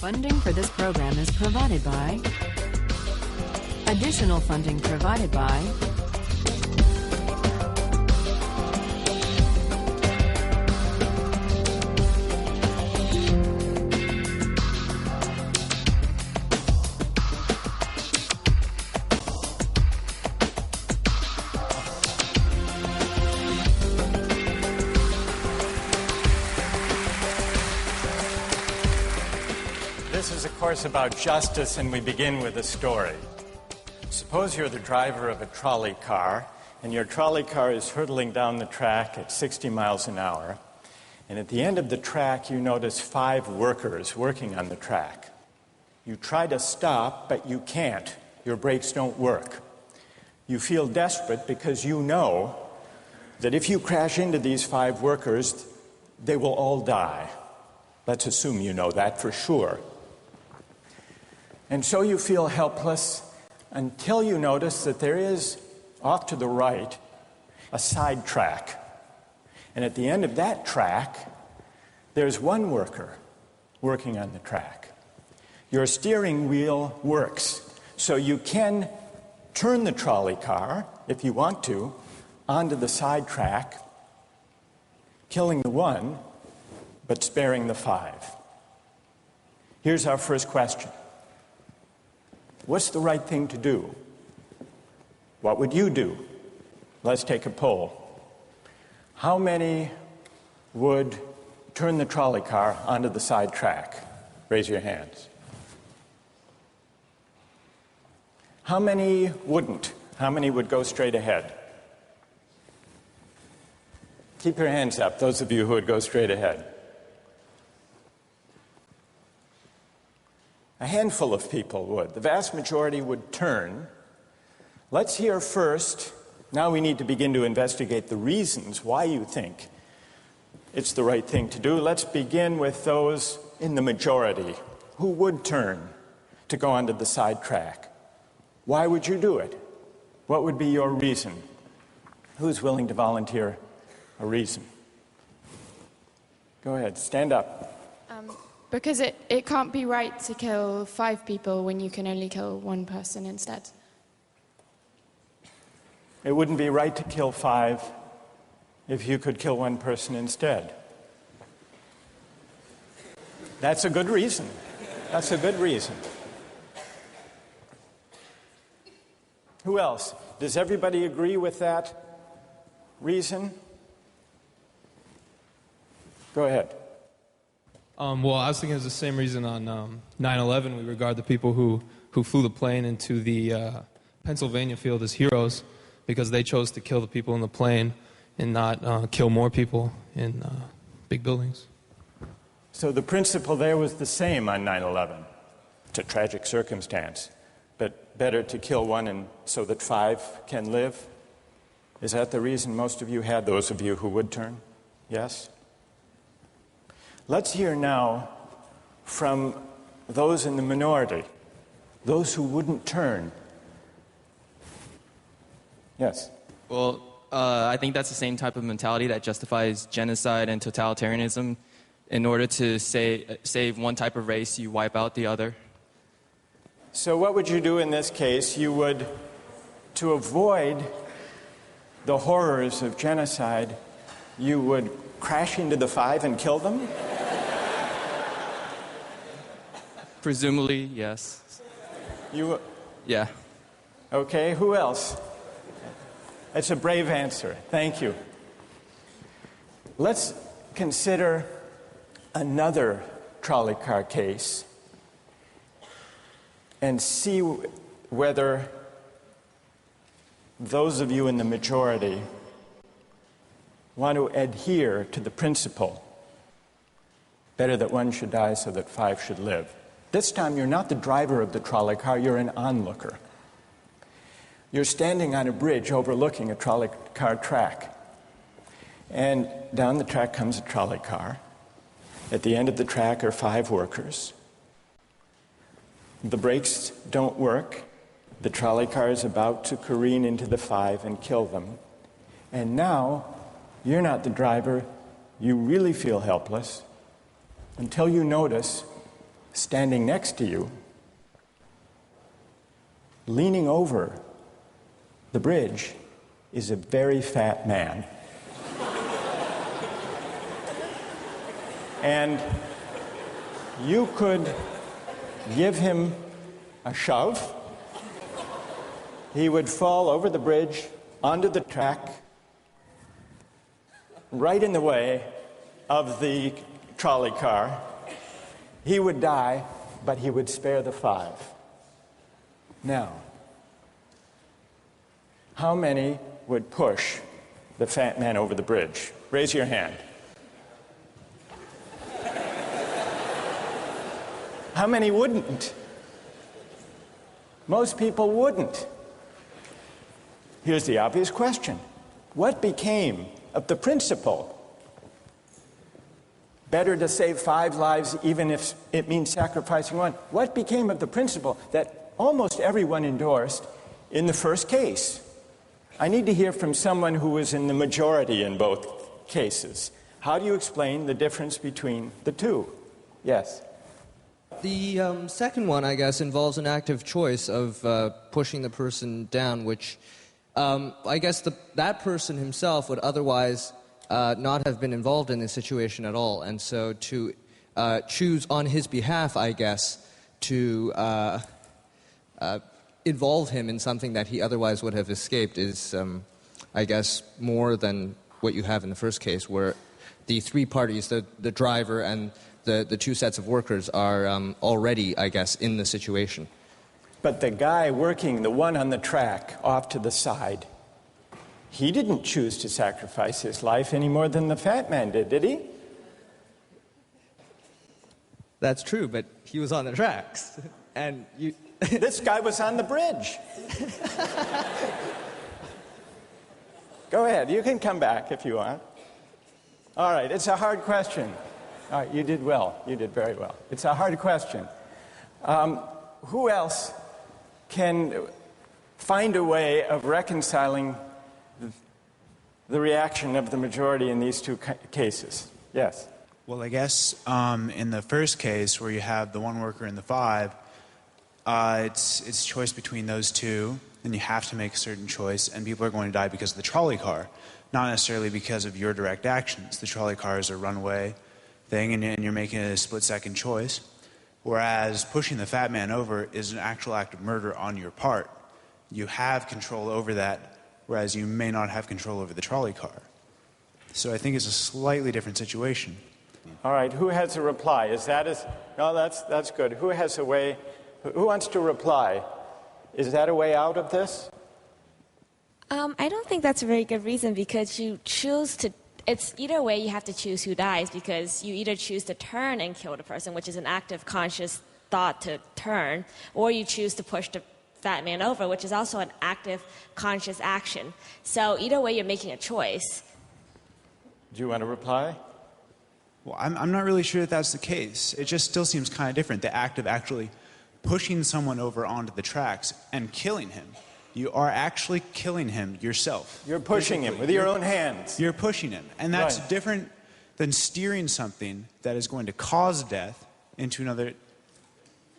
Funding for this program is provided by. Additional funding provided by. This is a course about justice, and we begin with a story. Suppose you're the driver of a trolley car, and your trolley car is hurtling down the track at 60 miles an hour, and at the end of the track you notice 5 workers working on the track. You try to stop, but you can't. Your brakes don't work. You feel desperate because you know that if you crash into these 5 workers, they will all die. Let's assume you know that for sure. And so you feel helpless until you notice that there is, off to the right, a side track. And at the end of that track, there's one worker working on the track. Your steering wheel works, so you can turn the trolley car, if you want to, onto the side track, killing the one, but sparing the 5. Here's our first question. What's the right thing to do? What would you do? Let's take a poll. How many would turn the trolley car onto the side track? Raise your hands. How many wouldn't? How many would go straight ahead? Keep your hands up, those of you who would go straight ahead. A handful of people would. The vast majority would turn. Let's hear first. Now we need to begin to investigate the reasons why you think it's the right thing to do. Let's begin with those in the majority who would turn to go onto the side track. Why would you do it? What would be your reason? Who's willing to volunteer a reason? Go ahead, stand up. Because it can't be right to kill 5 people when you can only kill 1 person instead. It wouldn't be right to kill 5 if you could kill 1 person instead. That's a good reason. That's a good reason. Who else? Does everybody agree with that reason? Go ahead. Well, I was thinking it's the same reason on 9/11. We regard the people who flew the plane into the Pennsylvania field as heroes because they chose to kill the people in the plane and not kill more people in big buildings. So the principle there was the same on 9/11. It's a tragic circumstance, but better to kill 1 and so that 5 can live? Is that the reason most of you had, those of you who would turn? Yes? Let's hear now from those in the minority, those who wouldn't turn. Yes? Well, I think that's the same type of mentality that justifies genocide and totalitarianism. In order to save one type of race, you wipe out the other. So what would you do in this case? You would, to avoid the horrors of genocide, you would crash into the 5 and kill them? Presumably, yes. You? Yeah. Okay, who else? That's a brave answer. Thank you. Let's consider another trolley car case and see whether those of you in the majority want to adhere to the principle, better that 1 should die so that 5 should live. This time you're not the driver of the trolley car, you're an onlooker. You're standing on a bridge overlooking a trolley car track. And down the track comes a trolley car. At the end of the track are 5 workers. The brakes don't work. The trolley car is about to careen into the 5 and kill them. And now, you're not the driver. You really feel helpless until you notice standing next to you, leaning over the bridge, is a very fat man. And you could give him a shove. He would fall over the bridge, onto the track, right in the way of the trolley car. He would die, but he would spare the 5. Now, how many would push the fat man over the bridge? Raise your hand. How many wouldn't? Most people wouldn't. Here's the obvious question. What became of the principle? Better to save 5 lives even if it means sacrificing 1. What became of the principle that almost everyone endorsed in the first case? I need to hear from someone who was in the majority in both cases. How do you explain the difference between the two? Yes? The second one, I guess, involves an active choice of pushing the person down, which I guess that person himself would otherwise not have been involved in this situation at all. And so to choose on his behalf, I guess, to involve him in something that he otherwise would have escaped is, I guess, more than what you have in the first case, where the 3 parties, the driver and the 2 sets of workers, are already, I guess, in the situation. But the guy working, the one on the track off to the side, he didn't choose to sacrifice his life any more than the fat man did he? That's true, but he was on the tracks. And you... This guy was on the bridge. Go ahead, you can come back if you want. All right, it's a hard question. All right, you did well. You did very well. It's a hard question. Who else can find a way of reconciling the reaction of the majority in these 2 cases? Yes? Well, I guess in the first case, where you have the 1 worker and the 5, it's choice between those 2, and you have to make a certain choice, and people are going to die because of the trolley car, not necessarily because of your direct actions. The trolley car is a runaway thing, and you're making a split-second choice, whereas pushing the fat man over is an actual act of murder on your part. You have control over that, whereas you may not have control over the trolley car. So I think it's a slightly different situation. All right, who has a reply? No, that's good. Who has a way? Who wants to reply? Is that a way out of this? I don't think that's a very good reason, because you choose to... It's either way you have to choose who dies, because you either choose to turn and kill the person, which is an active conscious thought to turn, or you choose to push the fat man over, which is also an active conscious action. So either way you're making a choice. Do you want to reply? Well, I'm not really sure that that's the case. It just still seems kind of different, the act of actually pushing someone over onto the tracks and killing him. You are actually killing him yourself. You're pushing him with your own hands. You're pushing him. And that's Right. different than steering something that is going to cause death into another...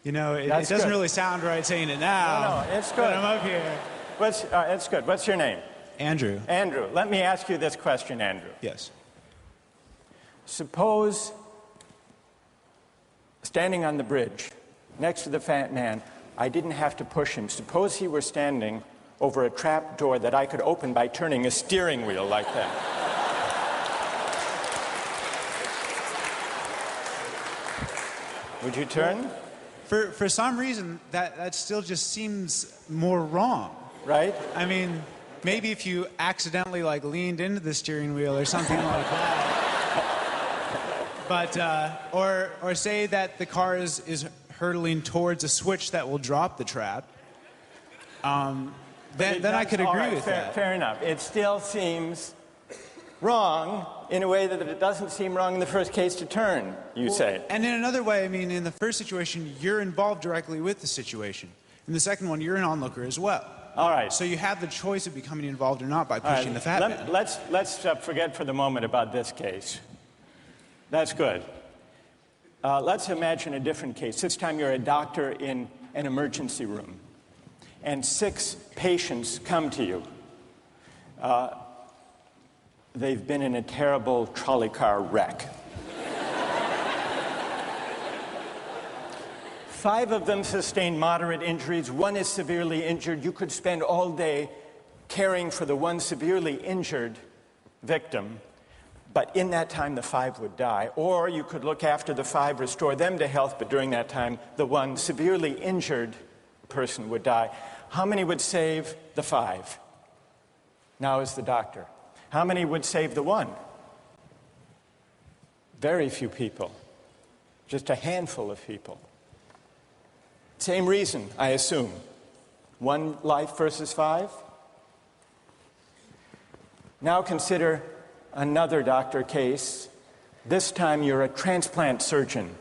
You know, it doesn't good. really sound right saying it now. No, it's good. But I'm up here. It's good. What's your name? Andrew. Andrew. Let me ask you this question, Andrew. Yes. Suppose, standing on the bridge next to the fat man, I didn't have to push him. Suppose he were standing over a trap door that I could open by turning a steering wheel like that. Would you turn? For some reason, that still just seems more wrong. Right? I mean, maybe if you accidentally leaned into the steering wheel or something like that. But or say that the car is hurtling towards a switch that will drop the trap. Then I could agree with that. Fair enough. It still seems wrong in a way that it doesn't seem wrong in the first case to turn, you say. And in another way, I mean, in the first situation, you're involved directly with the situation. In the second one, you're an onlooker as well. All right. So you have the choice of becoming involved or not by pushing the fat man. Let's forget for the moment about this case. That's good. Let's imagine a different case. This time you're a doctor in an emergency room, and 6 patients come to you. They've been in a terrible trolley car wreck. 5 of them sustained moderate injuries. 1 is severely injured. You could spend all day caring for the 1 severely injured victim, but in that time the 5 would die. Or you could look after the 5, restore them to health, but during that time the 1 severely injured person would die. How many would save the 5? Now is the doctor. How many would save the 1? Very few people. Just a handful of people. Same reason, I assume. 1 life versus 5. Now consider another doctor case. This time you're a transplant surgeon,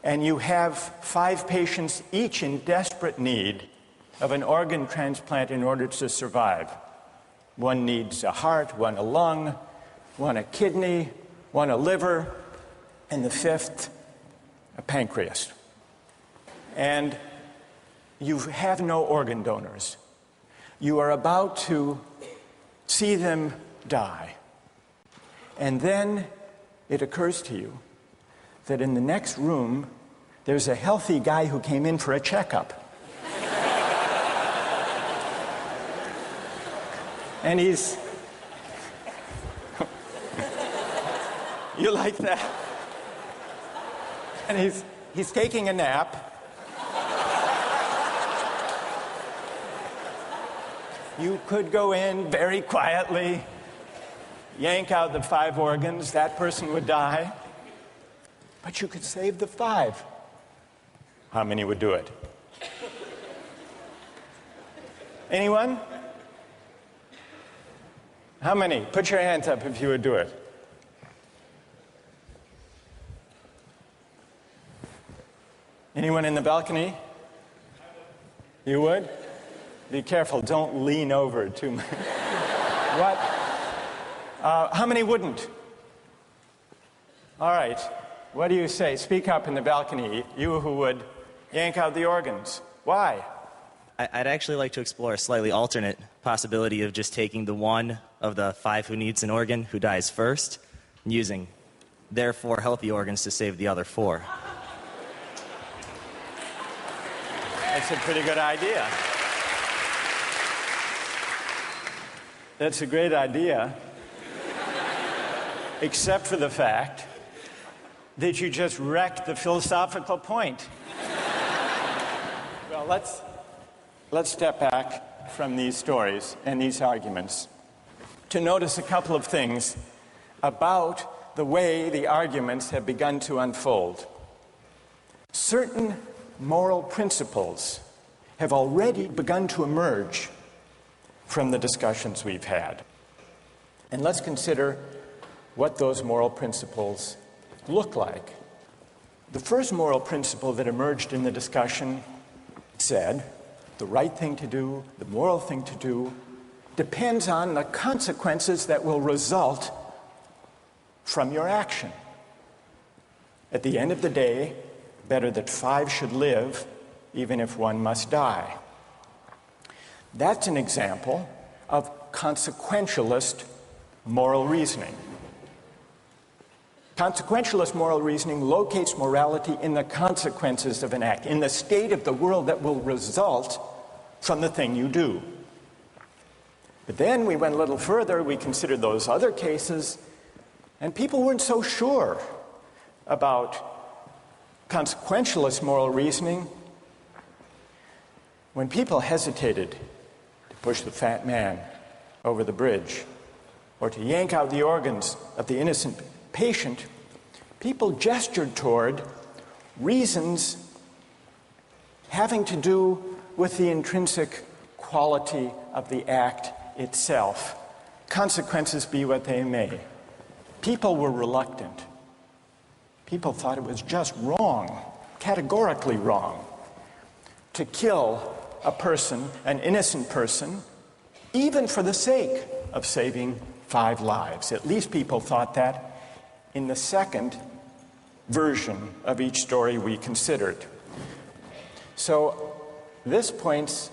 and you have 5 patients, each in desperate need of an organ transplant in order to survive. 1 needs a heart, 1 a lung, 1 a kidney, 1 a liver, and the 5th, a pancreas. And you have no organ donors. You are about to see them die. And then it occurs to you that in the next room, there's a healthy guy who came in for a checkup. And he's... You like that? And he's taking a nap. You could go in very quietly, yank out the 5 organs, that person would die. But you could save the 5. How many would do it? Anyone? How many? Put your hands up if you would do it. Anyone in the balcony? You would? Be careful, don't lean over too much. What? How many wouldn't? All right. What do you say? Speak up in the balcony, you who would yank out the organs. Why? I'd actually like to explore a slightly alternate possibility of just taking the 1 of the 5 who needs an organ who dies first, and using their 4 healthy organs to save the other 4. That's a pretty good idea. That's a great idea, except for the fact that you just wrecked the philosophical point. Well, let's step back from these stories and these arguments to notice a couple of things about the way the arguments have begun to unfold. Certain moral principles have already begun to emerge from the discussions we've had. And let's consider what those moral principles look like. The first moral principle that emerged in the discussion said the right thing to do, the moral thing to do, depends on the consequences that will result from your action. At the end of the day, better that 5 should live, even if 1 must die. That's an example of consequentialist moral reasoning. Consequentialist moral reasoning locates morality in the consequences of an act, in the state of the world that will result from the thing you do. But then we went a little further, we considered those other cases, and people weren't so sure about consequentialist moral reasoning. When people hesitated to push the fat man over the bridge or to yank out the organs of the innocent patient, people gestured toward reasons having to do with the intrinsic quality of the act itself. Consequences be what they may. People were reluctant. People thought it was just wrong, categorically wrong, to kill a person, an innocent person, even for the sake of saving 5 lives. At least people thought that in the second version of each story we considered. So this points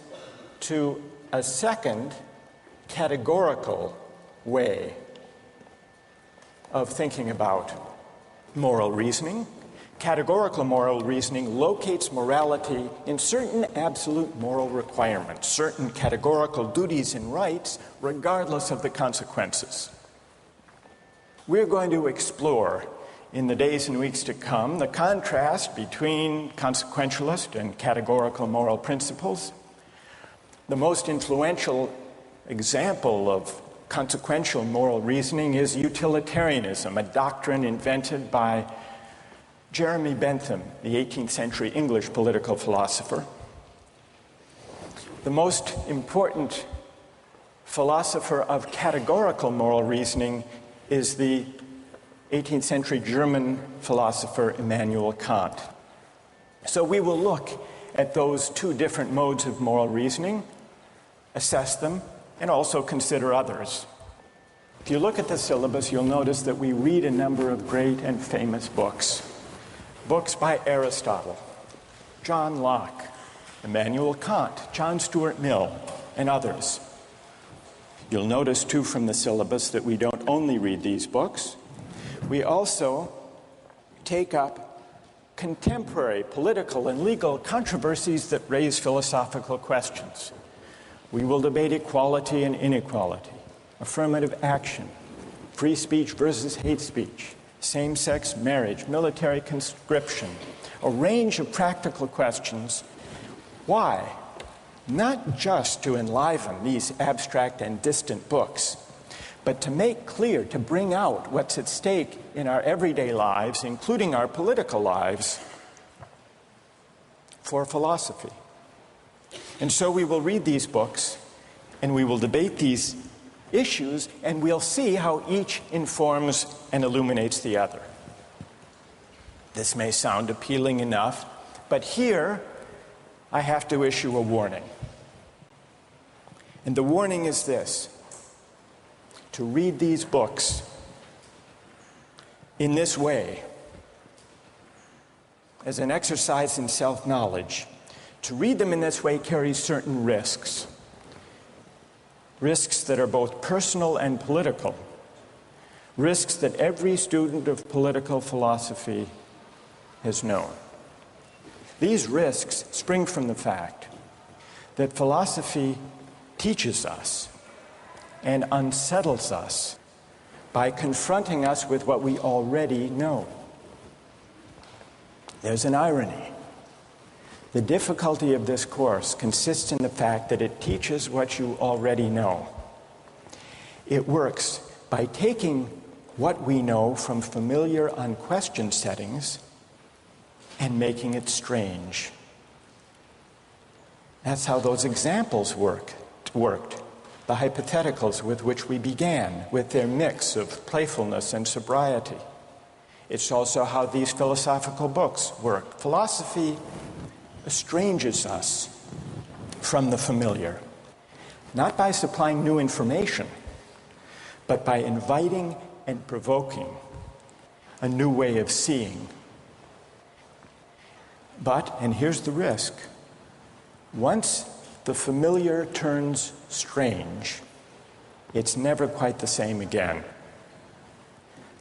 to a second categorical way of thinking about moral reasoning. Categorical moral reasoning locates morality in certain absolute moral requirements, certain categorical duties and rights, regardless of the consequences. We're going to explore in the days and weeks to come the contrast between consequentialist and categorical moral principles. The most influential example of consequential moral reasoning is utilitarianism, a doctrine invented by Jeremy Bentham, the 18th century English political philosopher. The most important philosopher of categorical moral reasoning is the 18th century German philosopher Immanuel Kant. So we will look at those two different modes of moral reasoning, assess them, and also consider others. If you look at the syllabus, you'll notice that we read a number of great and famous books. Books by Aristotle, John Locke, Immanuel Kant, John Stuart Mill, and others. You'll notice, too, from the syllabus that we don't only read these books. We also take up contemporary political and legal controversies that raise philosophical questions. We will debate equality and inequality, affirmative action, free speech versus hate speech, same-sex marriage, military conscription, a range of practical questions. Why? Not just to enliven these abstract and distant books, but to make clear, to bring out what's at stake in our everyday lives, including our political lives, for philosophy. And so we will read these books, and we will debate these issues, and we'll see how each informs and illuminates the other. This may sound appealing enough, but here I have to issue a warning. And the warning is this: to read these books in this way, as an exercise in self-knowledge, to read them in this way carries certain risks. Risks that are both personal and political. Risks that every student of political philosophy has known. These risks spring from the fact that philosophy teaches us and unsettles us by confronting us with what we already know. There's an irony. The difficulty of this course consists in the fact that it teaches what you already know. It works by taking what we know from familiar, unquestioned settings and making it strange. That's how those examples worked. The hypotheticals with which we began, with their mix of playfulness and sobriety. It's also how these philosophical books work. Philosophy estranges us from the familiar, not by supplying new information, but by inviting and provoking a new way of seeing. But, and here's the risk, once the familiar turns strange, it's never quite the same again.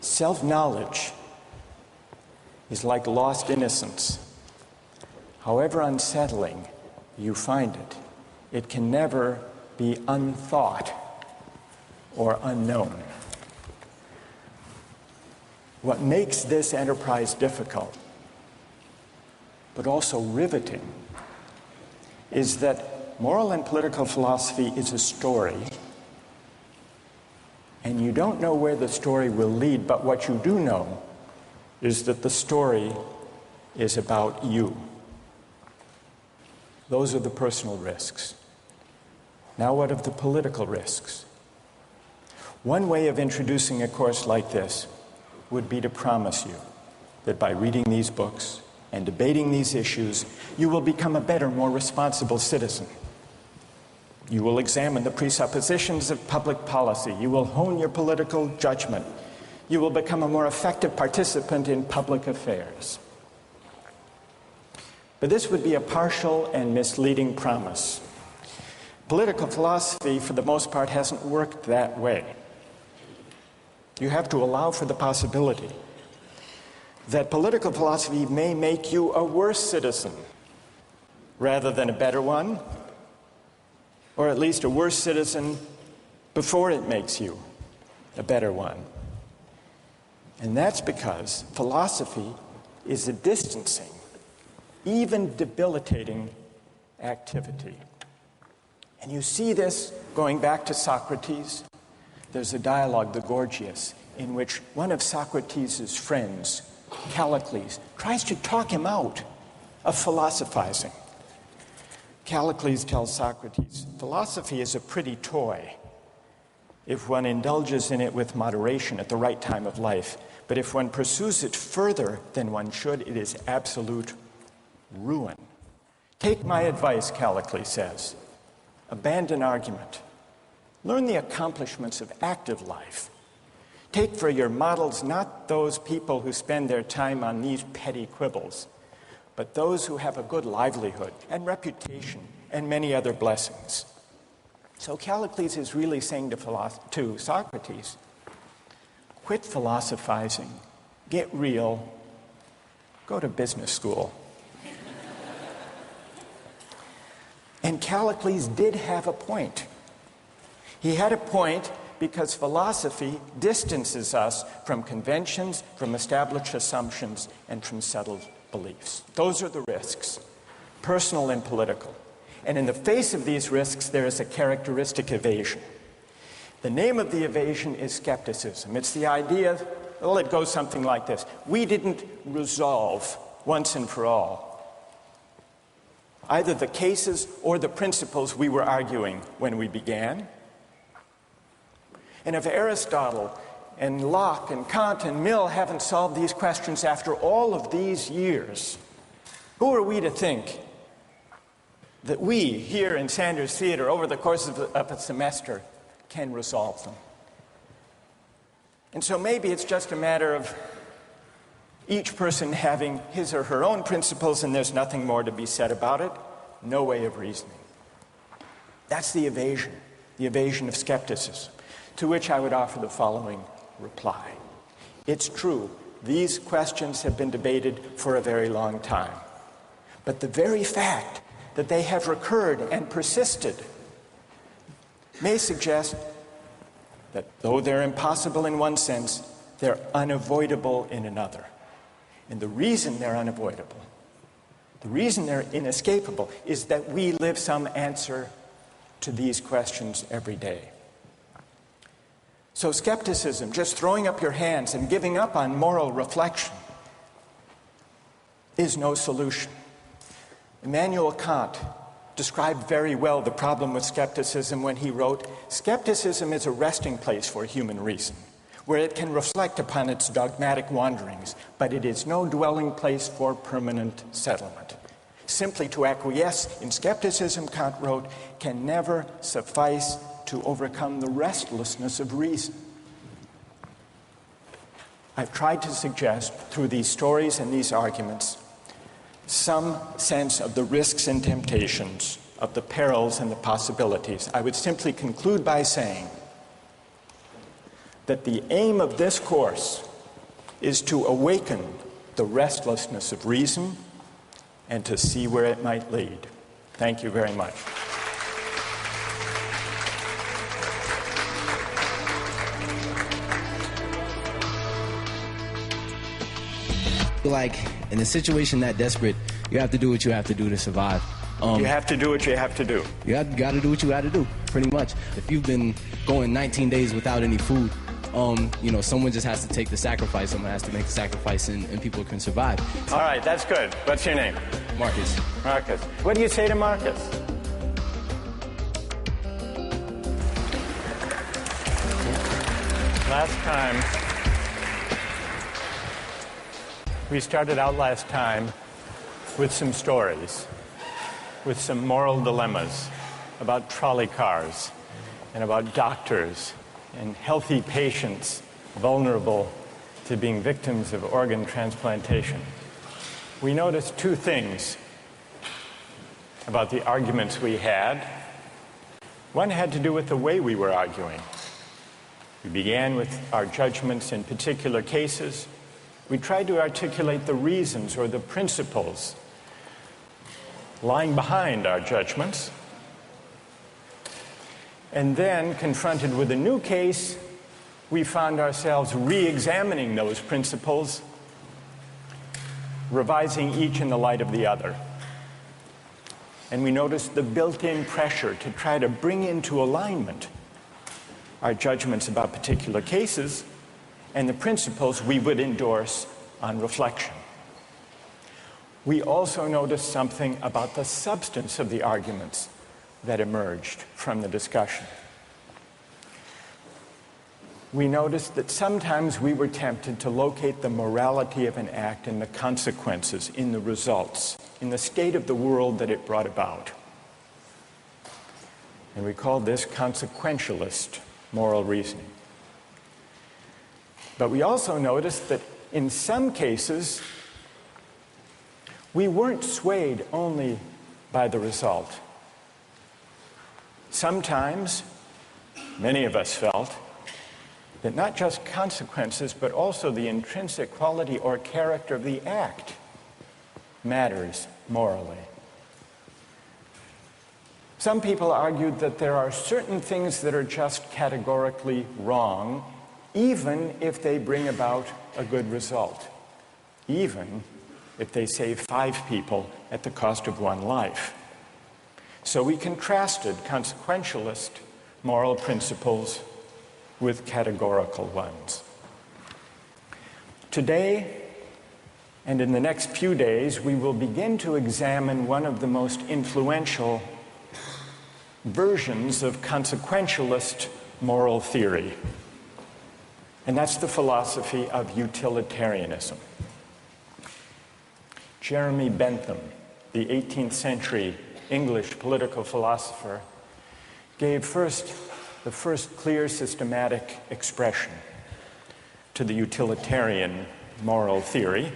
Self-knowledge is like lost innocence. However unsettling you find it, it can never be unthought or unknown. What makes this enterprise difficult, but also riveting, is that moral and political philosophy is a story, and you don't know where the story will lead, but what you do know is that the story is about you. Those are the personal risks. Now what of the political risks? One way of introducing a course like this would be to promise you that by reading these books and debating these issues, you will become a better, more responsible citizen. You will examine the presuppositions of public policy. You will hone your political judgment. You will become a more effective participant in public affairs. But this would be a partial and misleading promise. Political philosophy, for the most part, hasn't worked that way. You have to allow for the possibility that political philosophy may make you a worse citizen rather than a better one, or at least a worse citizen before it makes you a better one. And that's because philosophy is a distancing, even debilitating activity. And you see this going back to Socrates. There's a dialogue, the Gorgias, in which one of Socrates' friends, Callicles, tries to talk him out of philosophizing. Callicles tells Socrates, philosophy is a pretty toy if one indulges in it with moderation at the right time of life. But if one pursues it further than one should, it is absolute ruin. Take my advice, Callicles says. Abandon argument. Learn the accomplishments of active life. Take for your models not those people who spend their time on these petty quibbles, but those who have a good livelihood and reputation and many other blessings. So Callicles is really saying to Socrates, quit philosophizing, get real, go to business school. And Callicles did have a point. He had a point because philosophy distances us from conventions, from established assumptions, and from settled beliefs. Those are the risks, personal and political. And in the face of these risks, there is a characteristic evasion. The name of the evasion is skepticism. It's the idea, well, it goes something like this. We didn't resolve once and for all either the cases or the principles we were arguing when we began. And if Aristotle and Locke and Kant and Mill haven't solved these questions after all of these years, who are we to think that we here in Sanders Theater over the course of a semester can resolve them? And so maybe it's just a matter of each person having his or her own principles and there's nothing more to be said about it. No way of reasoning. That's the evasion of skepticism, to which I would offer the following reply. It's true, these questions have been debated for a very long time. But the very fact that they have recurred and persisted may suggest that though they're impossible in one sense, they're unavoidable in another. And the reason they're unavoidable, the reason they're inescapable, is that we live some answer to these questions every day. So skepticism, just throwing up your hands and giving up on moral reflection, is no solution. Immanuel Kant described very well the problem with skepticism when he wrote, "Skepticism is a resting place for human reason, where it can reflect upon its dogmatic wanderings, but it is no dwelling place for permanent settlement. Simply to acquiesce in skepticism," Kant wrote, "can never suffice to overcome the restlessness of reason." I've tried to suggest through these stories and these arguments some sense of the risks and temptations, of the perils and the possibilities. I would simply conclude by saying that the aim of this course is to awaken the restlessness of reason and to see where it might lead. Thank you very much. Like, in a situation that desperate, you have to do what you have to do to survive. You have to do what you have to do. You got to do what you got to do, pretty much. If you've been going 19 days without any food, someone just has to take the sacrifice. Someone has to make the sacrifice, and people can survive. All right, that's good. What's your name? Marcus. Marcus. What do you say to Marcus? Last time, we started out last time with some stories, with some moral dilemmas about trolley cars and about doctors and healthy patients vulnerable to being victims of organ transplantation, we noticed two things about the arguments we had. One had to do with the way we were arguing. We began with our judgments in particular cases. We tried to articulate the reasons or the principles lying behind our judgments. And then, confronted with a new case, we found ourselves re-examining those principles, revising each in the light of the other. And we noticed the built-in pressure to try to bring into alignment our judgments about particular cases and the principles we would endorse on reflection. We also noticed something about the substance of the arguments that emerged from the discussion. We noticed that sometimes we were tempted to locate the morality of an act in the consequences, in the results, in the state of the world that it brought about. And we called this consequentialist moral reasoning. But we also noticed that in some cases, we weren't swayed only by the result. Sometimes, many of us felt that not just consequences, but also the intrinsic quality or character of the act matters morally. Some people argued that there are certain things that are just categorically wrong, even if they bring about a good result, even if they save 5 people at the cost of 1 life. So we contrasted consequentialist moral principles with categorical ones. Today, and in the next few days, we will begin to examine one of the most influential versions of consequentialist moral theory, and that's the philosophy of utilitarianism. Jeremy Bentham, the 18th century English political philosopher, gave the first clear systematic expression to the utilitarian moral theory.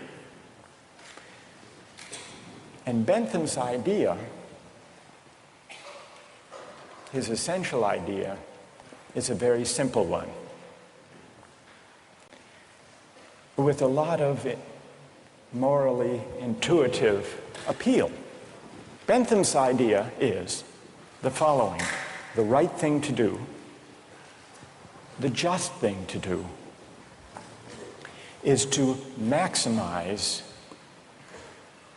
And Bentham's idea, his essential idea, is a very simple one, with a lot of morally intuitive appeal. Bentham's idea is the following: the right thing to do, the just thing to do, is to maximize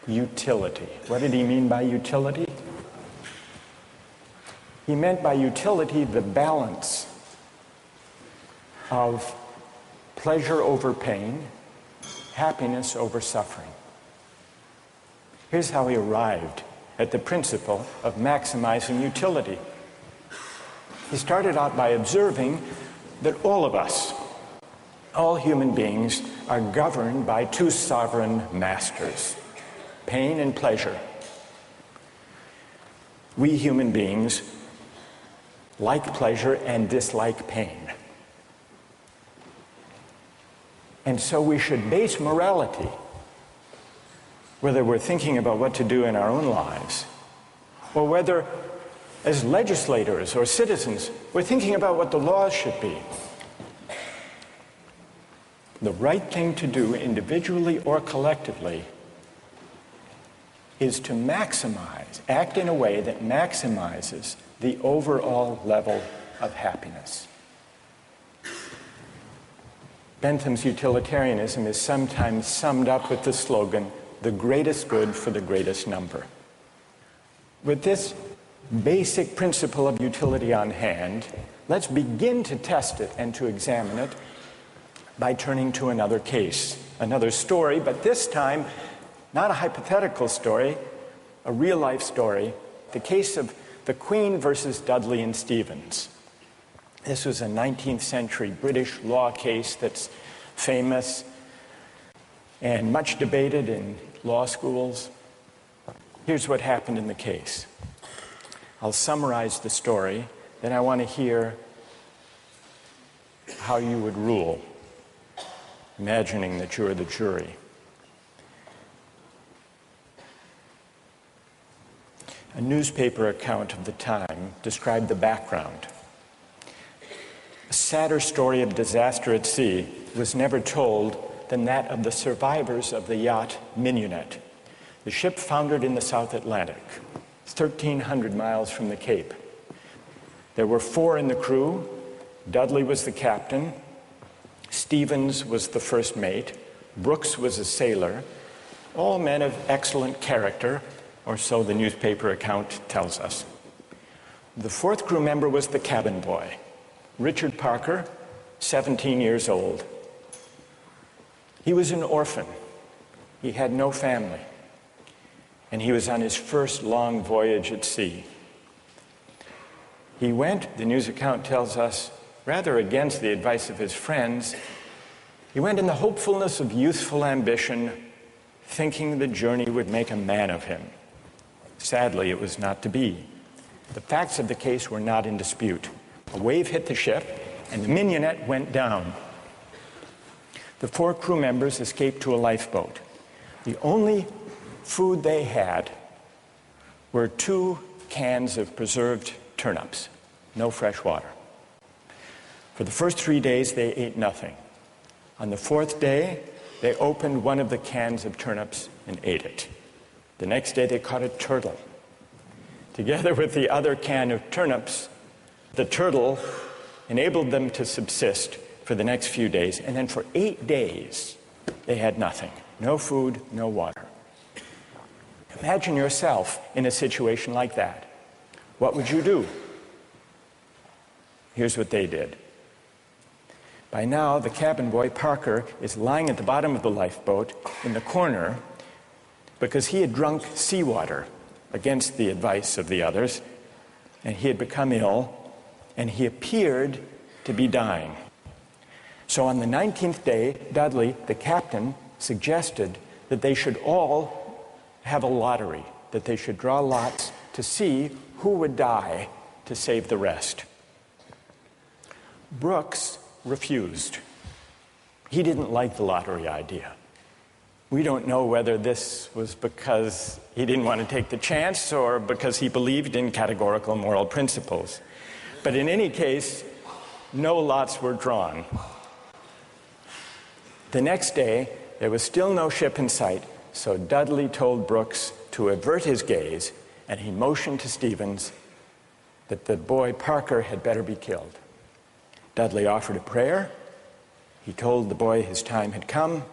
utility. What did he mean by utility? He meant by utility the balance of pleasure over pain, happiness over suffering. Here's how he arrived at the principle of maximizing utility. He started out by observing that all of us, all human beings, are governed by 2 sovereign masters, pain and pleasure. We human beings like pleasure and dislike pain. And so we should base morality, whether we're thinking about what to do in our own lives, or whether as legislators or citizens we're thinking about what the laws should be. The right thing to do, individually or collectively, is to act in a way that maximizes the overall level of happiness. Bentham's utilitarianism is sometimes summed up with the slogan, "the greatest good for the greatest number." With this basic principle of utility on hand, let's begin to test it and to examine it by turning to another case, another story, but this time not a hypothetical story, a real-life story, the case of the Queen versus Dudley and Stevens. This was a 19th century British law case that's famous and much debated in law schools. Here's what happened in the case. I'll summarize the story, then I want to hear how you would rule. imagining that you're the jury. A newspaper account of the time described the background. A sadder story of disaster at sea was never told than that of the survivors of the yacht Mignonette. The ship foundered in the South Atlantic, 1,300 miles from the Cape. There were 4 in the crew. Dudley was the captain. Stevens was the first mate. Brooks was a sailor. All men of excellent character, or so the newspaper account tells us. The 4th crew member was the cabin boy, Richard Parker, 17 years old. He was an orphan. He had no family. And he was on his first long voyage at sea. He went, the news account tells us, rather against the advice of his friends. He went in the hopefulness of youthful ambition, thinking the journey would make a man of him. Sadly, it was not to be. The facts of the case were not in dispute. A wave hit the ship, and the Mignonette went down. The 4 crew members escaped to a lifeboat. The only food they had were 2 cans of preserved turnips, no fresh water. For the first 3 days, they ate nothing. On the 4th day, they opened one of the cans of turnips and ate it. The next day, they caught a turtle. Together with the other can of turnips, the turtle enabled them to subsist for the next few days. And then for 8 days, they had nothing. No food, no water. Imagine yourself in a situation like that. What would you do? Here's what they did. By now, the cabin boy, Parker, is lying at the bottom of the lifeboat in the corner because he had drunk seawater against the advice of the others, and he had become ill, and he appeared to be dying. So on the 19th day, Dudley, the captain, suggested that they should all have a lottery, that they should draw lots to see who would die to save the rest. Brooks refused. He didn't like the lottery idea. We don't know whether this was because he didn't want to take the chance or because he believed in categorical moral principles. But in any case, no lots were drawn. The next day, there was still no ship in sight, so Dudley told Brooks to avert his gaze, and he motioned to Stevens that the boy Parker had better be killed. Dudley offered a prayer. He told the boy his time had come,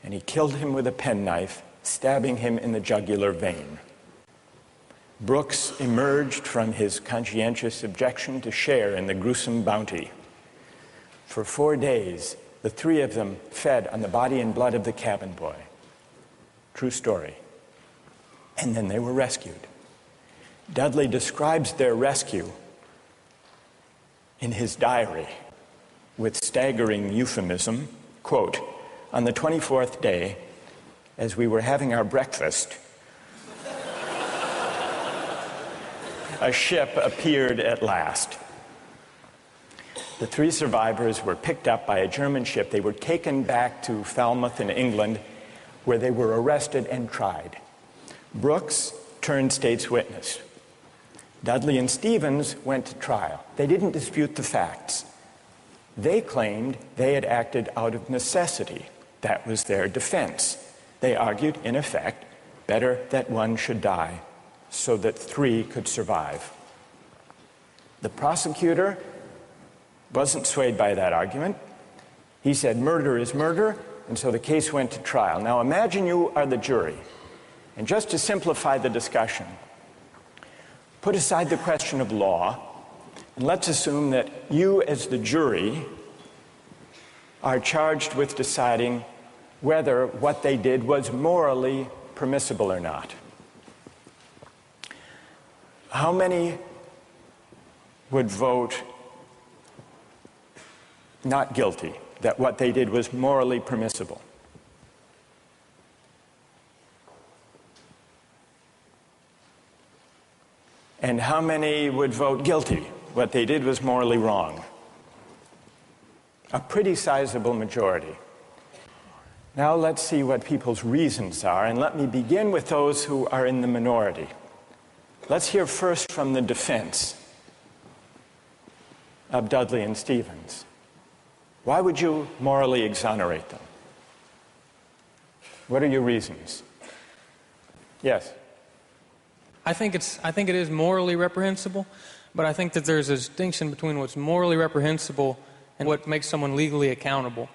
and he killed him with a penknife, stabbing him in the jugular vein. Brooks emerged from his conscientious objection to share in the gruesome bounty. For 4 days, the 3 of them fed on the body and blood of the cabin boy. True story. And then they were rescued. Dudley describes their rescue in his diary with staggering euphemism, quote, "On the 24th day, as we were having our breakfast, a ship appeared at last. The 3 survivors were picked up by a German ship. They were taken back to Falmouth in England, where they were arrested and tried. Brooks turned state's witness. Dudley and Stevens went to trial. They didn't dispute the facts. They claimed they had acted out of necessity. That was their defense. They argued, in effect, better that one should die so that 3 could survive. The prosecutor wasn't swayed by that argument. He said murder is murder, and so the case went to trial. Now imagine you are the jury, and just to simplify the discussion, put aside the question of law, and let's assume that you as the jury are charged with deciding whether what they did was morally permissible or not. How many would vote not guilty, that what they did was morally permissible? And how many would vote guilty, what they did was morally wrong? A pretty sizable majority. Now let's see what people's reasons are, and let me begin with those who are in the minority. Let's hear first from the defense of Dudley and Stevens. Why would you morally exonerate them? What are your reasons? Yes? I think it is morally reprehensible, but I think that there's a distinction between what's morally reprehensible and what makes someone legally accountable.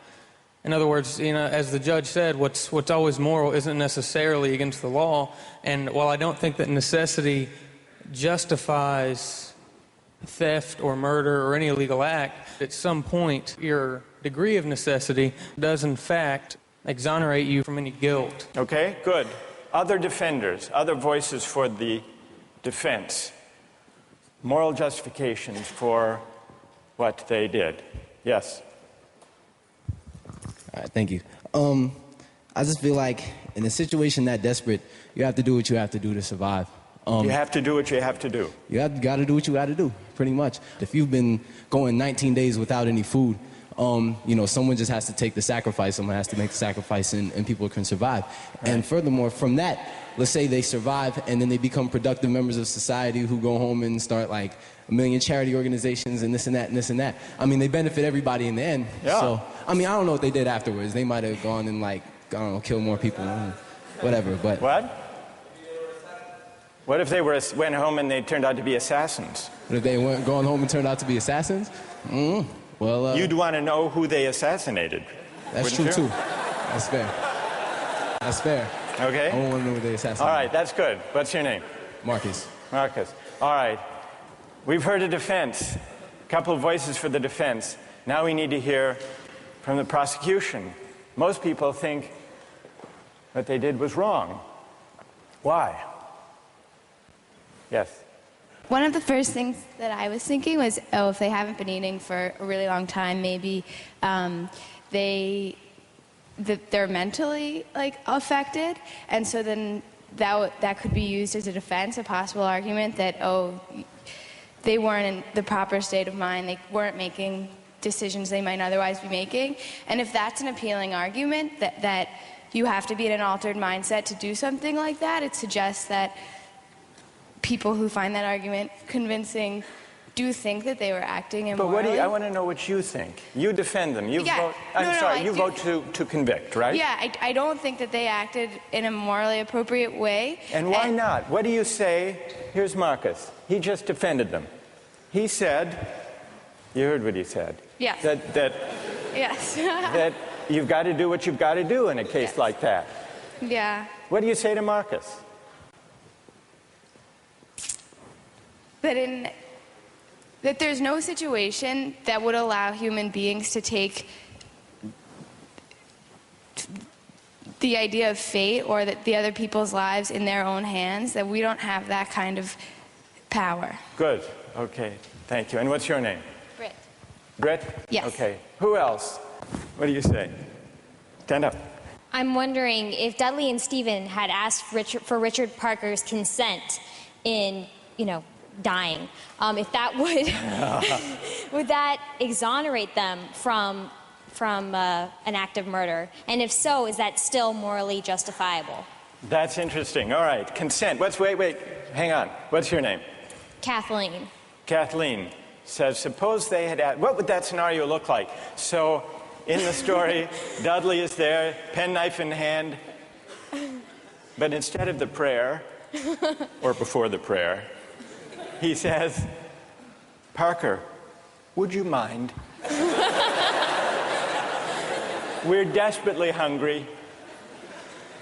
In other words, as the judge said, what's always moral isn't necessarily against the law. And while I don't think that necessity justifies theft or murder or any illegal act, at some point your degree of necessity does in fact exonerate you from any guilt. Okay, good. Other defenders, other voices for the defense. Moral justifications for what they did. Yes? All right, thank you. I just feel like in a situation that desperate, you have to do what you have to do to survive. You have to do what you have to do. You got to do what you got to do, pretty much. If you've been going 19 days without any food, someone just has to take the sacrifice. Someone has to make the sacrifice, and people can survive. Right. And furthermore, from that, let's say they survive, and then they become productive members of society who go home and start like a million charity organizations and this and that and this and that. I mean, they benefit everybody in the end. Yeah. So, I mean, I don't know what they did afterwards. They might have gone and kill more people, whatever. But what? What if they went home and they turned out to be assassins? What if they weren't going home and turned out to be assassins? Well, you'd want to know who they assassinated. That's true, too. That's fair. That's fair. Okay. I want to know who they assassinated. All right, that's good. What's your name? Marcus. Marcus. All right. We've heard a defense, a couple of voices for the defense. Now we need to hear from the prosecution. Most people think what they did was wrong. Why? Yes. One of the first things that I was thinking was, if they haven't been eating for a really long time, maybe they're mentally affected, and so then that could be used as a defense, a possible argument that they weren't in the proper state of mind, they weren't making decisions they might otherwise be making, and if that's an appealing argument that you have to be in an altered mindset to do something like that, it suggests that people who find that argument convincing do think that they were acting immorally. But I want to know what you think. You defend them. You vote to convict, right? Yeah, I don't think that they acted in a morally appropriate way. And why not? What do you say? Here's Marcus. He just defended them. He said, you heard what he said. Yes. Yes. That you've got to do what you've got to do in a case like that. Yeah. What do you say to Marcus? That there's no situation that would allow human beings to take the idea of fate or the other people's lives in their own hands, that we don't have that kind of power. Good. Okay. Thank you. And what's your name? Britt. Britt? Yes. Okay. Who else? What do you say? Stand up. I'm wondering if Dudley and Stephen had asked for Richard Parker's consent in, dying, if that would that exonerate them from an act of murder, and if so, is that still morally justifiable? That's interesting. All right, consent. Wait, hang on. What's your name? Kathleen. Kathleen says, suppose they had asked, what would that scenario look like? So in the story, Dudley is there, penknife in hand, but instead of the prayer, or before the prayer, he says, Parker, would you mind? We're desperately hungry,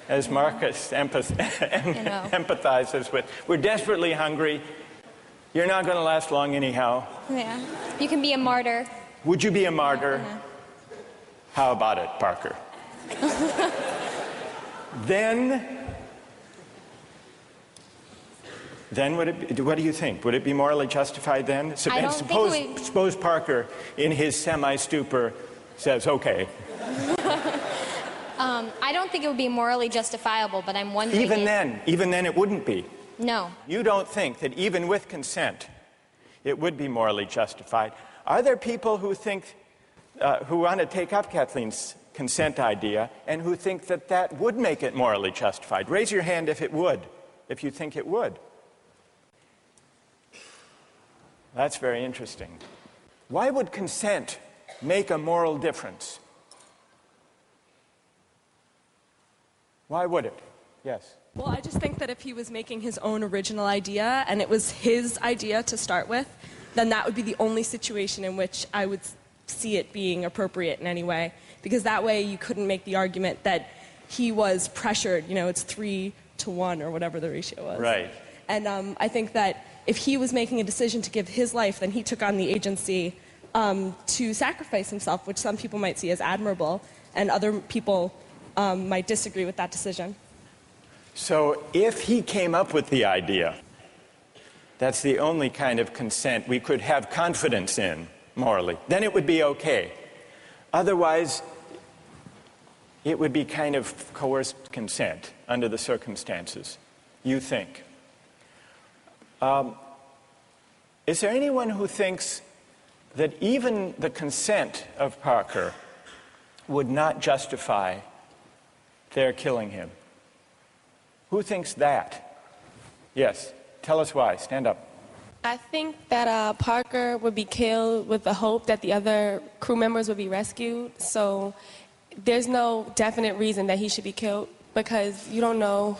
as Marcus empathizes with. We're desperately hungry. You're not going to last long anyhow. Yeah. You can be a martyr. Would you be a martyr? Yeah. How about it, Parker? Then what do you think? Would it be morally justified then? Suppose Parker, in his semi-stupor, says, okay. I don't think it would be morally justifiable, but I'm wondering... Even then it wouldn't be. No. You don't think that even with consent, it would be morally justified. Are there people who think, who want to take up Kathleen's consent idea and who think that that would make it morally justified. Raise your hand if it would, if you think it would. That's very interesting. Why would consent make a moral difference? Why would it? Yes. Well, I just think that if he was making his own original idea and it was his idea to start with, then that would be the only situation in which I would see it being appropriate in any way. Because that way you couldn't make the argument that he was pressured, it's 3-to-1 or whatever the ratio was. Right. And I think that if he was making a decision to give his life, then he took on the agency to sacrifice himself, which some people might see as admirable, and other people might disagree with that decision. So if he came up with the idea, that's the only kind of consent we could have confidence in morally, then it would be okay. Otherwise, it would be kind of coerced consent under the circumstances, you think. Is there anyone who thinks that even the consent of Parker would not justify their killing him? Who thinks that? Yes, tell us why. Stand up. I think that Parker would be killed with the hope that the other crew members would be rescued. So there's no definite reason that he should be killed because you don't know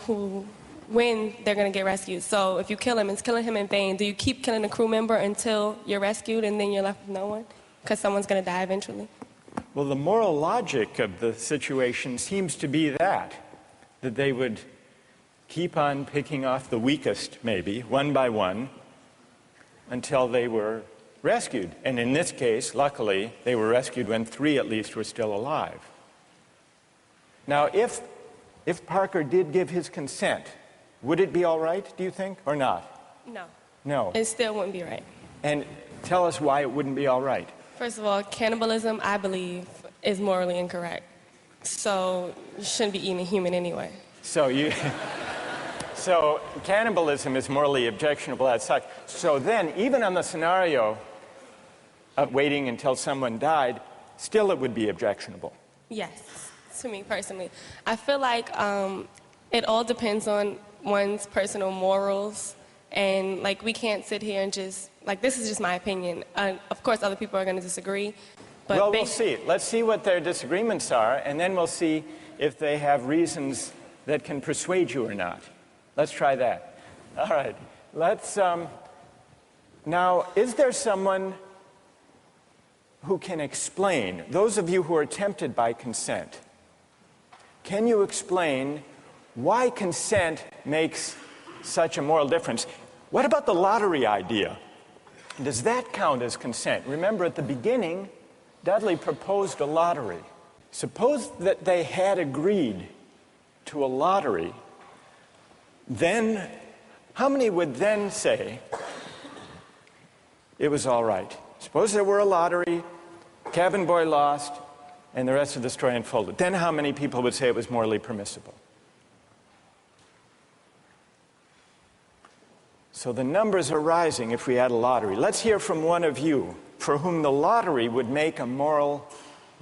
when they're going to get rescued. So if you kill him, it's killing him in vain. Do you keep killing a crew member until you're rescued and then you're left with no one? Because someone's going to die eventually. Well, the moral logic of the situation seems to be that they would keep on picking off the weakest, maybe, one by one, until they were rescued. And in this case, luckily, they were rescued when 3 at least were still alive. Now, if Parker did give his consent, would it be all right, do you think, or not? No. No. It still wouldn't be right. And tell us why it wouldn't be all right. First of all, cannibalism, I believe, is morally incorrect. So you shouldn't be eating a human anyway. So cannibalism is morally objectionable as such. So then, even on the scenario of waiting until someone died, still it would be objectionable. Yes, to me personally. I feel like it all depends on one's personal morals. And, we can't sit here and just, this is just my opinion. Of course, other people are going to disagree. But well, we'll see. Let's see what their disagreements are, and then we'll see if they have reasons that can persuade you or not. Let's try that. All right. Let's, now, is there someone who can explain, those of you who are tempted by consent, can you explain why consent makes such a moral difference? What about the lottery idea? Does that count as consent? Remember, at the beginning, Dudley proposed a lottery. Suppose that they had agreed to a lottery, then how many would then say it was all right? Suppose there were a lottery, cabin boy lost, and the rest of the story unfolded. Then how many people would say it was morally permissible? So the numbers are rising if we had a lottery. Let's hear from one of you for whom the lottery would make a moral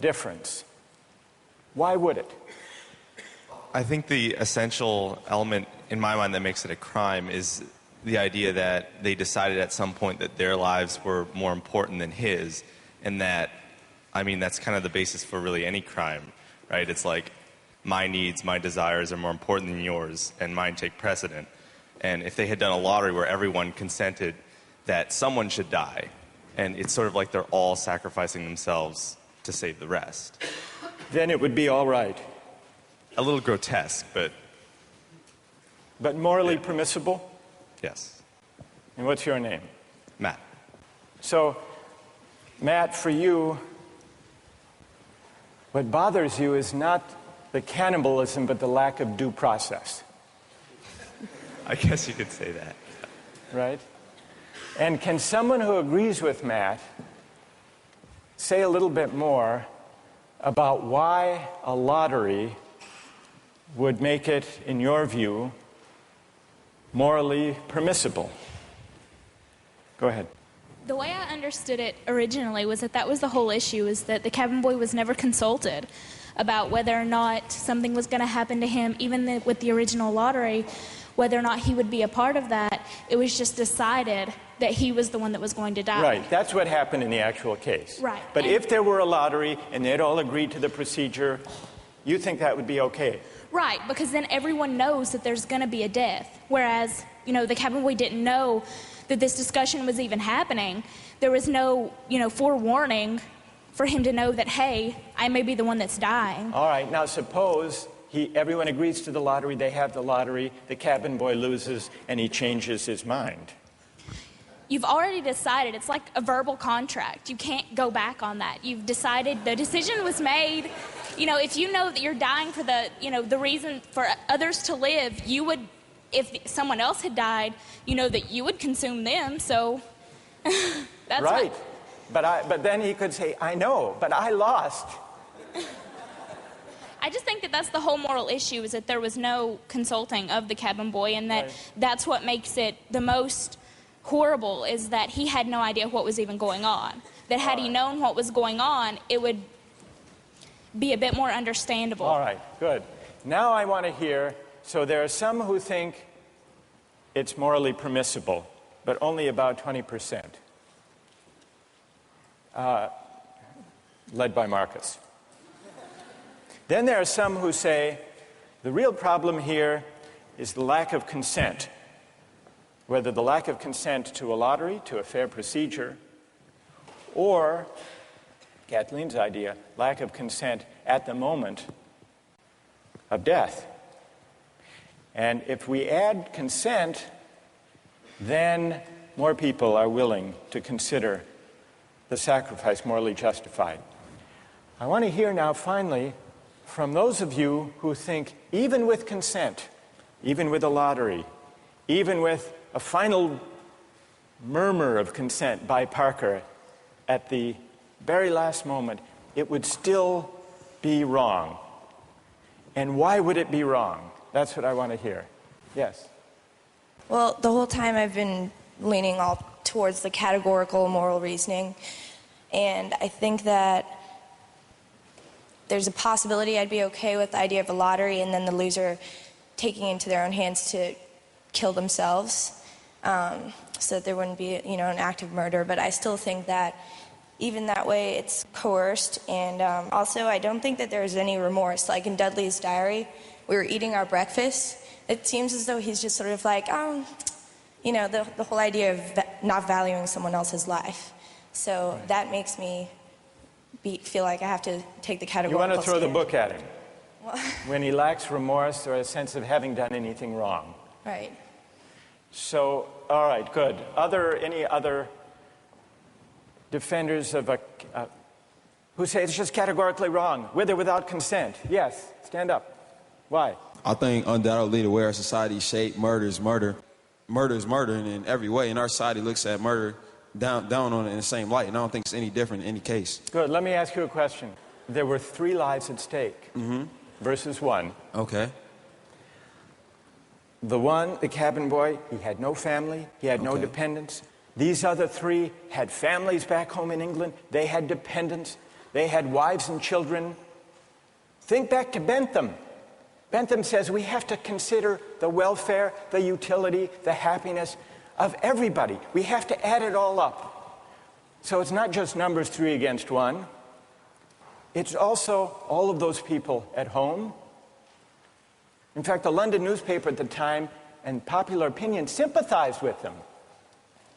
difference. Why would it? I think the essential element in my mind that makes it a crime is the idea that they decided at some point that their lives were more important than his, and that, that's kind of the basis for really any crime, right? It's like my needs, my desires are more important than yours, and mine take precedent. And if they had done a lottery where everyone consented that someone should die, and it's sort of like they're all sacrificing themselves to save the rest, then it would be all right. A little grotesque, but... But morally permissible? Yes. And what's your name? Matt. So, Matt, for you, what bothers you is not the cannibalism, but the lack of due process. I guess you could say that. Right? And can someone who agrees with Matt say a little bit more about why a lottery would make it, in your view, morally permissible? Go ahead. The way I understood it originally was that was the whole issue, is that the cabin boy was never consulted. about whether or not something was going to happen to him, even with the original lottery, whether or not he would be a part of that. It was just decided that he was the one that was going to die. Right, that's what happened in the actual case. Right. But if there were a lottery and they'd all agreed to the procedure, you think that would be okay? Right, because then everyone knows that there's going to be a death. Whereas, the cabin boy didn't know that this discussion was even happening. There was no, forewarning for him to know that, hey, I may be the one that's dying. All right, now suppose everyone agrees to the lottery, they have the lottery, the cabin boy loses, and he changes his mind. You've already decided. It's like a verbal contract. You can't go back on that. You've decided, the decision was made. If you know that you're dying for the reason for others to live, you would, if someone else had died, that you would consume them. So that's right. But then he could say, I know, but I lost. I just think that that's the whole moral issue, is that there was no consulting of the cabin boy, and that's what makes it the most horrible, is that he had no idea what was even going on. That had he known what was going on, it would be a bit more understandable. All right, good. Now I want to hear, so there are some who think it's morally permissible, but only about 20%. Led by Marcus. Then there are some who say the real problem here is the lack of consent. Whether the lack of consent to a lottery, to a fair procedure, or, Kathleen's idea, lack of consent at the moment of death. And if we add consent, then more people are willing to consider the sacrifice morally justified. I want to hear now, finally, from those of you who think even with consent, even with a lottery, even with a final murmur of consent by Parker at the very last moment, it would still be wrong. And why would it be wrong? That's what I want to hear. Yes? Well, the whole time I've been leaning all towards the categorical moral reasoning. And I think that there's a possibility I'd be okay with the idea of a lottery and then the loser taking into their own hands to kill themselves, so that there wouldn't be, an act of murder. But I still think that even that way it's coerced. And also I don't think that there's any remorse. Like in Dudley's diary, we were eating our breakfast. It seems as though he's just sort of like, the whole idea of not valuing someone else's life. So that makes me feel like I have to take the categorical. You want to throw the stand. book at him when he lacks remorse or a sense of having done anything wrong. Right. So, all right, good. Any other defenders of who say it's just categorically wrong, with or without consent? Yes, stand up. Why? I think undoubtedly the way our society is shaped, murder is murder. Murder is murder in every way, and our society looks at murder down on it in the same light, and I don't think it's any different in any case. Good. Let me ask you a question. There were 3 lives at stake versus 1. Okay. The cabin boy, he had no family, he had no dependents. These other 3 had families back home in England, they had dependents, they had wives and children. Think back to Bentham. Bentham says we have to consider the welfare, the utility, the happiness of everybody. We have to add it all up. So it's not just numbers 3 against 1. It's also all of those people at home. In fact, the London newspaper at the time and popular opinion sympathized with them,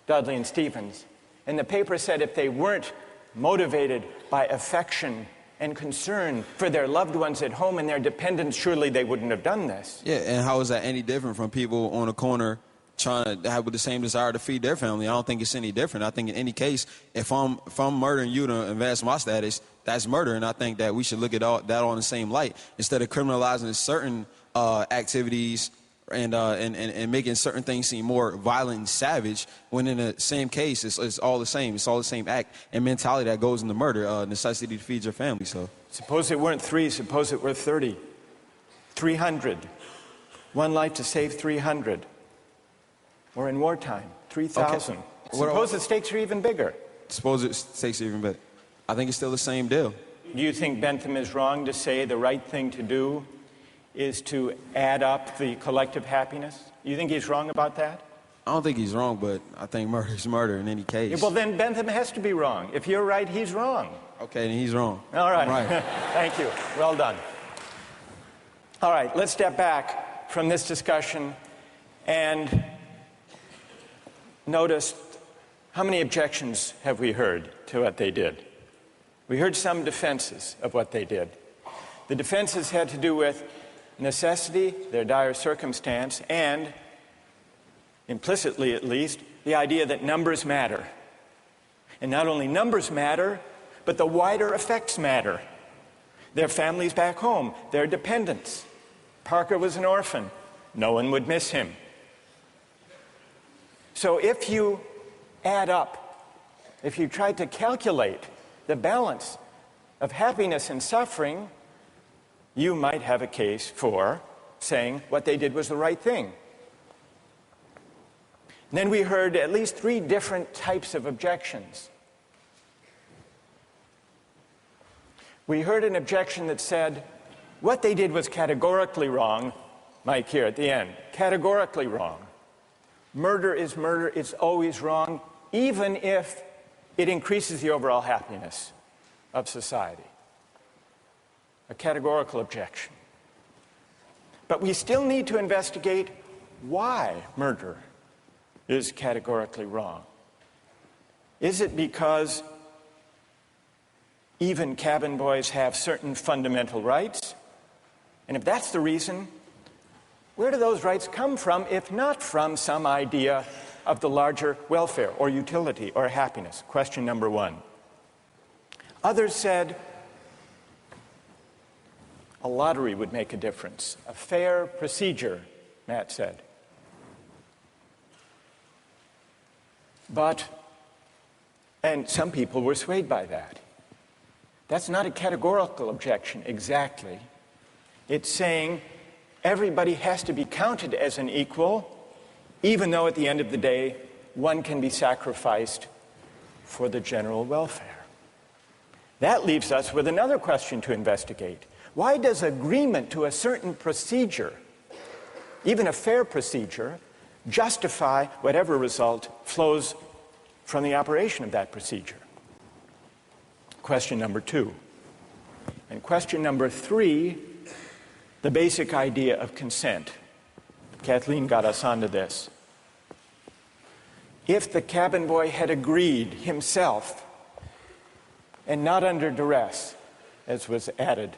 Dudley and Stevens. And the paper said if they weren't motivated by affection and concern for their loved ones at home and their dependents, surely they wouldn't have done this. Yeah, and how is that any different from people on a corner trying to have with the same desire to feed their family? I don't think it's any different. I think in any case, if I'm murdering you to advance my status, that's murder, and I think that we should look at that all in the same light instead of criminalizing certain activities and making certain things seem more violent and savage, when in the same case it's all the same. It's all the same act and mentality that goes into murder, necessity to feed your family. So suppose it weren't 3, suppose it were 30, 300. 1 life to save 300. Or in wartime, 3,000. Suppose the stakes are even bigger. Suppose the stakes are even bigger. I think it's still the same deal. you think Bentham is wrong to say the right thing to do is to add up the collective happiness? You think he's wrong about that? I don't think he's wrong, but I think murder is murder in any case. Yeah, well, then Bentham has to be wrong. If you're right, he's wrong. Okay, then he's wrong. All right. Right. Thank you. Well done. All right, let's step back from this discussion and notice how many objections have we heard to what they did. We heard some defenses of what they did. The defenses had to do with necessity, their dire circumstance, and, implicitly at least, the idea that numbers matter. And not only numbers matter, but the wider effects matter. Their families back home, their dependents. Parker was an orphan. No one would miss him. So if you add up, if you try to calculate the balance of happiness and suffering, you might have a case for saying what they did was the right thing. And then we heard at least 3 different types of objections. We heard an objection that said, what they did was categorically wrong. Mike here at the end, categorically wrong. Murder is murder, it's always wrong, even if it increases the overall happiness of society. A categorical objection. But we still need to investigate why murder is categorically wrong. Is it because even cabin boys have certain fundamental rights? And if that's the reason, where do those rights come from, if not from some idea of the larger welfare or utility or happiness? Question number 1. Others said a lottery would make a difference. A fair procedure, Matt said. And some people were swayed by that. That's not a categorical objection exactly. It's saying everybody has to be counted as an equal, even though at the end of the day, one can be sacrificed for the general welfare. That leaves us with another question to investigate. Why does agreement to a certain procedure, even a fair procedure, justify whatever result flows from the operation of that procedure? Question number 2. And question number 3, the basic idea of consent. Kathleen got us onto this. If the cabin boy had agreed himself, and not under duress, as was added,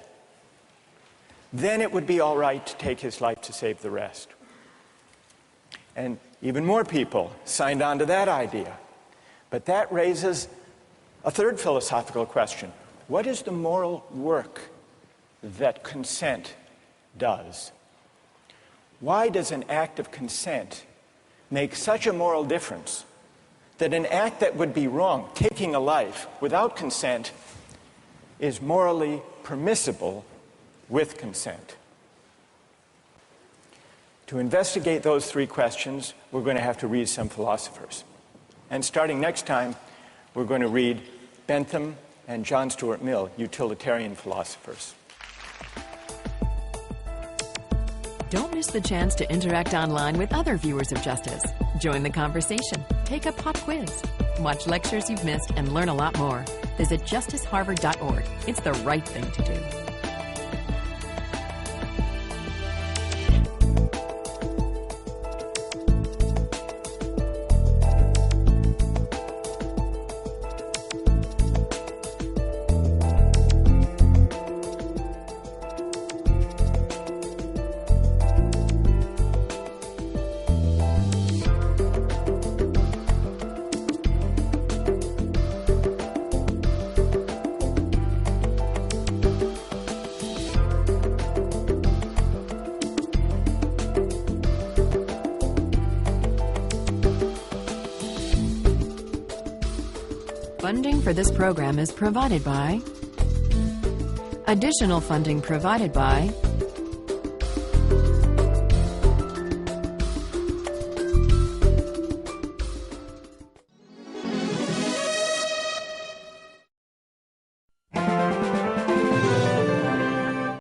then it would be all right to take his life to save the rest. And even more people signed on to that idea. But that raises a third philosophical question. What is the moral work that consent does? Why does an act of consent make such a moral difference that an act that would be wrong, taking a life without consent, is morally permissible with consent? To investigate those 3 questions, we're going to have to read some philosophers. And starting next time, we're going to read Bentham and John Stuart Mill, utilitarian philosophers. Don't miss the chance to interact online with other viewers of Justice. Join the conversation, take a pop quiz, watch lectures you've missed, and learn a lot more. Visit justiceharvard.org. It's the right thing to do. Funding for this program is provided by... Additional funding provided by